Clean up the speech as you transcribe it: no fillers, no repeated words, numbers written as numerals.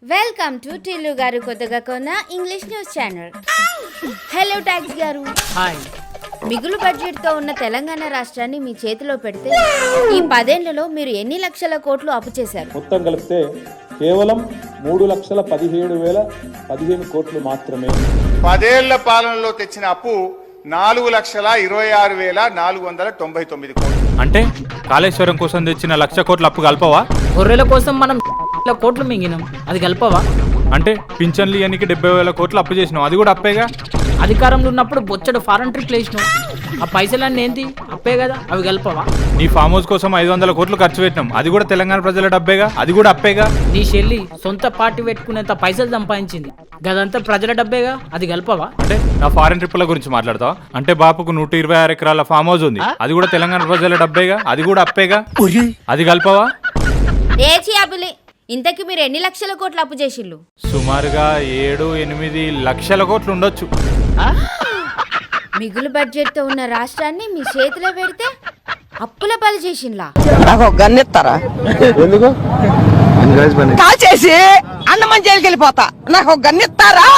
Welcome to Tillu గారు కొత్తగా కొన్న English news channel. Hello tax గారు. హాయ్. మిగులు బడ్జెట్తో ఉన్న తెలంగాణ రాష్ట్రాన్ని మీ చేతిలో పెడితే ఈ 10 ఏళ్లలో మీరు ఎన్ని లక్షల కోట్లు అప్పు చేశారు? మొత్తం కలిపితే కేవలం 3,17,015 కోట్లు మాత్రమే. 10 ఏళ్ల పాలనలో తెచ్చిన అప్పు 4,26,499 కోట్లు. అంటే కాళేశ్వరం కోసం తెచ్చిన 1,00,000 కోట్ల అప్పు కలపవా? గొర్రెల కోసం మనం కోట్లు మింగినాం, అది కలపవా? అంటే పింఛన్లు ఇయనికి 70,000 కోట్లు అప్పు చేసినాం, అది కూడా అప్పేగా. అధికారంలో ఉన్నప్పుడు బొచ్చడు ఫారెన్ ట్రిప్లు వేసినాం, ఆ పైసలన్నీ ఏంటి? అప్పే కదా, అవి కలపవా? నీ ఫామ్ హౌస్ కోసం 500 కోట్లు ఖర్చు పెట్టినాం, అది కూడా తెలంగాణ ప్రజల డబ్బేగా, అది కూడా అప్పేగా. నీ చెల్లి సొంత పార్టీ పెట్టుకునేంత పైసలు సంపాదించింది, గదంతా ప్రజల డబ్బేగా, అది కలపవా? అంటే నా ఫారెన్ ట్రిప్ల గురించి మాట్లాడతావా? అంటే బాపుకు 126 ఎకరాల ఫామ్ హౌస్ ఉంది, అది కూడా తెలంగాణ ప్రజల డబ్బేగా, అది కూడా అప్పేగా, అది కలపవా? ఏచి అబులి, ఇంతకీ మీరు ఎన్ని లక్షల కోట్లు అప్పు చేసిళ్ళు? సుమారుగా 7-8 లక్షల కోట్లు ఉండొచ్చు. మిగులు బడ్జెట్తో ఉన్న రాష్ట్రాన్ని మీ చేతిలో పెడితే అప్పుల పాలు చేసిండ్లా? నాకు ఒక గన్ ఇస్తారా? ఎందుకు? కాల్ చేసి అన్నమని జైలుకి వెళ్ళిపోతా. నాకు ఒక గన్ ఇస్తారా?